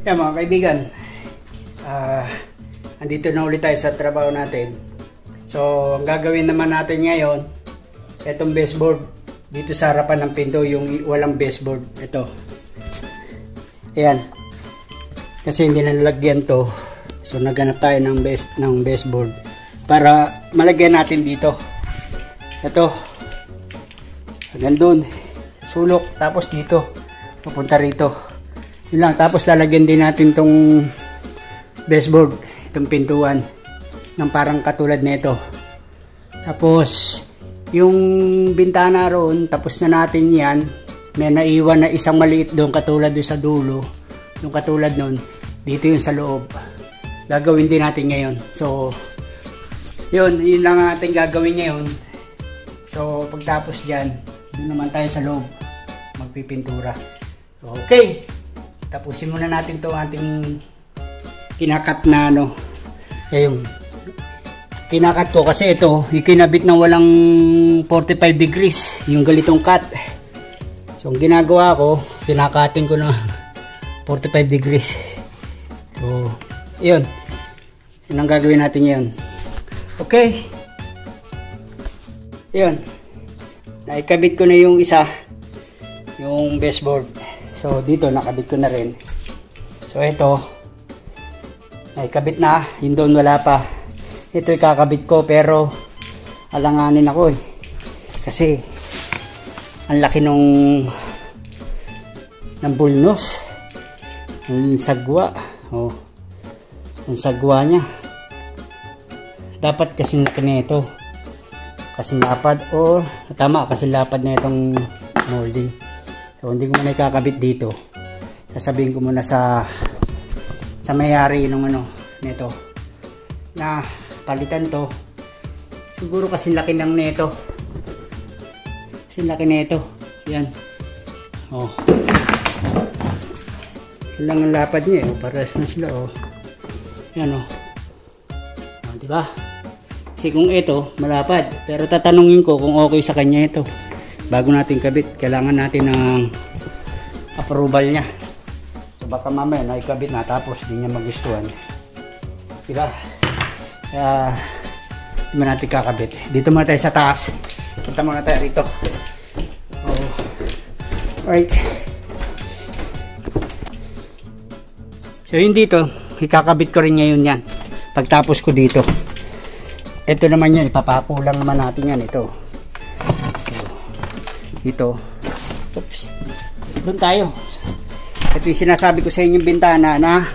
Yan mga kaibigan, andito na ulit tayo sa trabaho natin. So ang gagawin naman natin ngayon, itong baseboard dito sa harapan ng pinto, yung walang baseboard, ito. Ayan, kasi hindi nalagyan to, so naghanap tayo ng baseboard para malagyan natin dito. Ito hanggang doon, sulok, tapos dito papunta rito. Yun lang, tapos lalagyan din natin tong baseboard, itong pintuan ng parang katulad nito. Tapos yung bintana roon, tapos na natin yan. May naiwan na isang maliit doon katulad doon sa dulo, yung katulad nun dito yung sa loob. Gagawin din natin ngayon. So yun lang natin gagawin ngayon. So pagtapos dyan, doon naman tayo sa loob magpipintura. Okay, tapusin muna natin to ating kinakat na ano. Ayun, kinakat ko kasi ito ikinabit ng walang 45 degrees yung galitong cut. So ang ginagawa ko, kinakatin ko na 45 degrees. So yun ang gagawin natin ngayon. Okay, yun, naikabit ko na yung isa, yung baseboard. So dito nakabit ko na rin. So ito naikabit na, yun doon wala pa. Ito ikakabit ko pero alanganin ako kasi ang laki ng bulnos, ang sagwa. Oh, ang sagwa nya dapat kasing laki nito, kasing lapad, o tama, kasing lapad na itong molding. So hindi ko muna ikakabit dito, sasabihin ko muna sa may-ari ng ano nito na palitan to. Siguro kasing laki ng nito, kasing laki nito. Yan, oh, lang ang lapad niya, oh, pares na sila, oh. Yan, oh, oh, diba? Kasi kung ito malapad, pero tatanungin ko kung okay sa kanya ito bago natin kabit. Kailangan natin ng approval niya. So baka mamaya naikabit na tapos di niya magustuhan, diba? Kaya hindi mo natin kakabit. Dito muna tayo sa taas, punta muna tayo rito. Oh, alright. So yun, dito ikakabit ko rin ngayon yan pagtapos ko dito. Ito naman yan, ipapakulang naman natin yan, ito. So dito, oops, doon tayo. Ito yung sinasabi ko sa inyong bintana na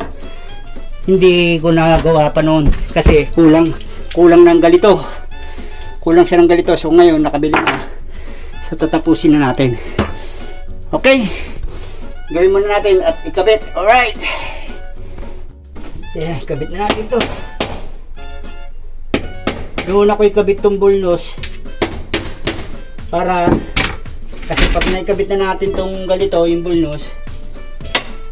hindi ko nagawa pa noon kasi kulang ng galito, kulang siya ng galito. So ngayon nakabili na, so tatapusin na natin. Okay, gawin muna natin at ikabit. Alright, yeah, ikabit na natin to. Doon ako ikabit tong bulnos para, kasi pag naikabit na natin tong galito, yung bulnos,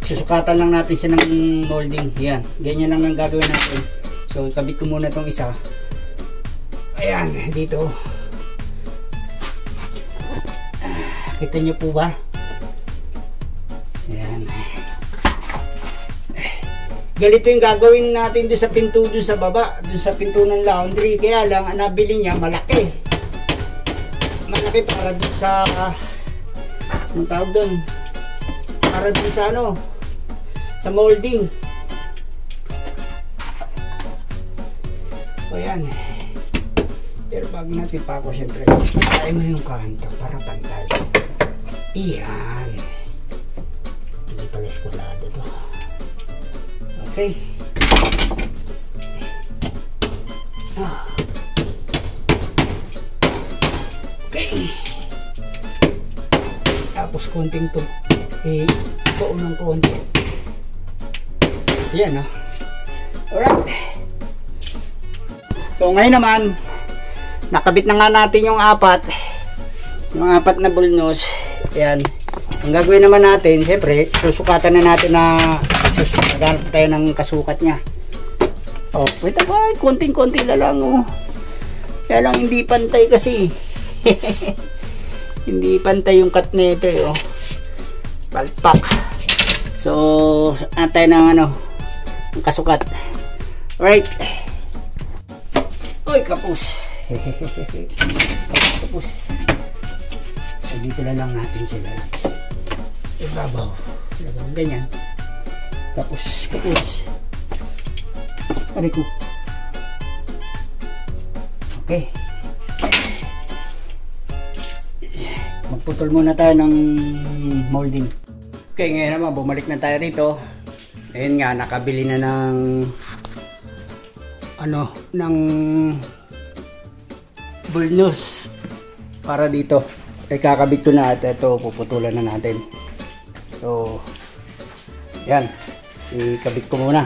susukatan lang natin siya ng molding. Yan, ganyan lang ang gagawin natin. So ikabit ko muna tong isa. Ayan, dito. Kita nyo po ba? Ayan. Ganito yung gagawin natin doon sa pinto, doon sa baba, doon sa pinto ng laundry. Kaya lang, ang nabili niya malaki. Malaki para doon sa, anong tawag doon? Para doon sa ano, sa molding. So yan. Pero bago natin pa ako, siyempre tayo mo yung kanto para pantay. Iyan, hindi pala eskulado to. Okay, okay, tapos konting to, ito ng konti. Yan, no? Alright. So ngayon naman nakabit na nga natin yung apat na bulnos. Ayan, ang gagawin naman natin, siyempre susukatan na natin na susukatan tayo ng kasukat nya. Oh, wait ba, konting-konti na lang, oh. Kaya lang hindi pantay kasi. Hindi pantay yung cut nito, oh. Palpak. So, antay ng ano, ang kasukat. Alright. Uy, kapus. Kapus. So, dito na lang natin sila. Ibabaw. Ganyan. Kapus. Aray ko. Okay. Magputol muna tayo ng molding. Okay, ngayon naman bumalik na tayo rito. Ayun nga, nakabili na ng ng bulnos para dito. Ay kakabit ko na at ito puputulan na natin. So, yan. Ikabit ko muna.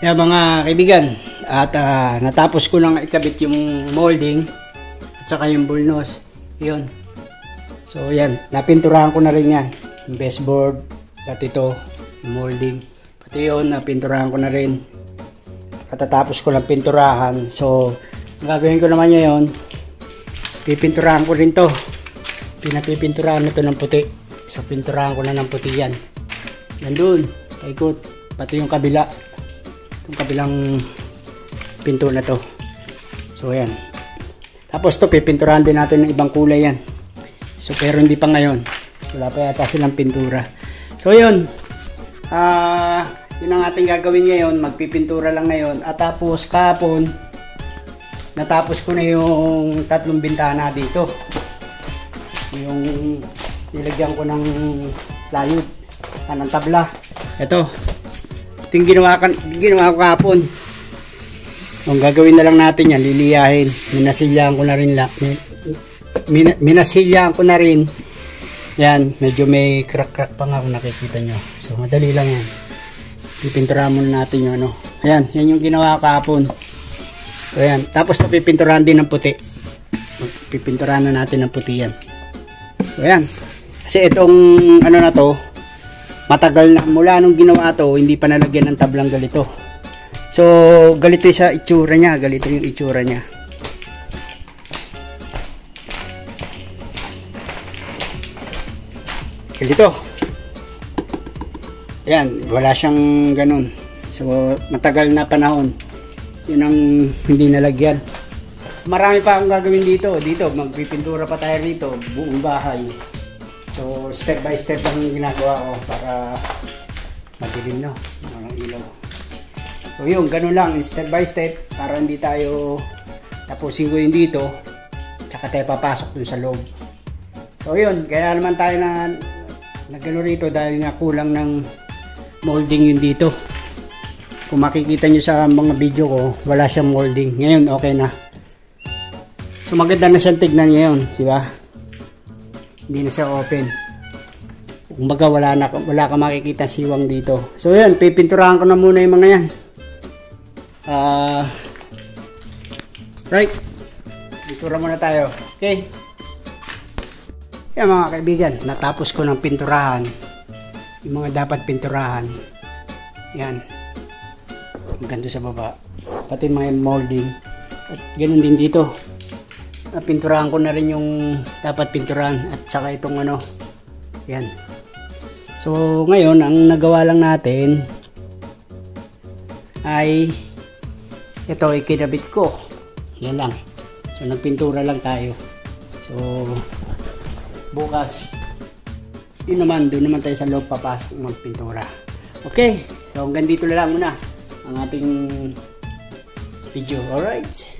Yan mga kaibigan. At natapos ko lang ikabit yung molding at saka yung bulnos. Yun. So yan, napinturahan ko na rin yan. Yung baseboard, at ito, yung molding. Pati yun, napinturahan ko na rin. Katatapos ko lang pinturahan. So, ang gagawin ko naman ngayon, pipinturahan ko rin to. Pinapipinturahan na to ng puti. So, pinturahan ko na ng puti yan. Yan dun, paikot. Pati yung kabila. Yung kabilang pinto na to. So, yan. Tapos to, pipinturahan din natin ng ibang kulay yan. So, pero hindi pa ngayon. Wala pa yata silang pintura. So, yun. Yun ang ating gagawin ngayon. Magpipintura lang ngayon. At tapos, kahapon, natapos ko na yung 3 bintana dito. Yung nilagyan ko ng plywood. Ng tabla. Ito. Ito yung ginawa ko kahapon. Ang gagawin na lang natin yan, liliyahin. Minasilyahan ko na rin lang. Minasilyahan ko na rin. Yan, medyo may crack pa nga kung nakikita nyo. So, madali lang yan. Pipinturahan muna natin yung ano. Ayan, yan yung ginawa kahapon. So, ayan. Tapos, pipinturahan din ng puti. Pipinturahan na natin ng puti yan. So, ayan. Kasi itong ano na to, matagal na. Mula nung ginawa to, hindi pa nalagyan ng tablang galito. So, galito sa itsura niya. Galito yung itsura niya. Galito. Ayan, wala siyang ganun. So, matagal na panahon. Yun ang hindi nalagyan. Marami pa akong gagawin dito. Dito, magpipintura pa tayo rito. Buong bahay. So, step by step lang yung ginagawa ko para madilim na. Ang ilaw. So, yun, ganun lang. Step by step. Para hindi tayo tapusin ko yun dito. Tsaka tayo papasok dun sa loob. So, yun. Kaya naman tayo na nagano rito dahil nga kulang ng molding yun dito. Kung makikita nyo sa mga video ko, wala siyang molding. Ngayon, okay na. So, maganda na siyang tignan ngayon. Diba? Hindi na siya open. Kumbaga, wala ka makikita siwang dito. So, yun. Pipinturahan ko na muna yung mga yan. Right. Pintura muna tayo. Okay. Yan mga kaibigan, natapos ko ng pinturahan yung mga dapat pinturahan. Yan, ganito sa baba, pati mga molding at ganun din dito. Pinturahan ko na rin yung dapat pinturahan at saka itong ano. Yan. So ngayon ang nagawa lang natin ay ito, ikinabit ko. Yan lang. So nagpintura lang tayo. So bukas, yun naman, doon naman tayo sa loob papasok magpintura. Okay, so hanggang dito na lang muna ang ating video. Alright.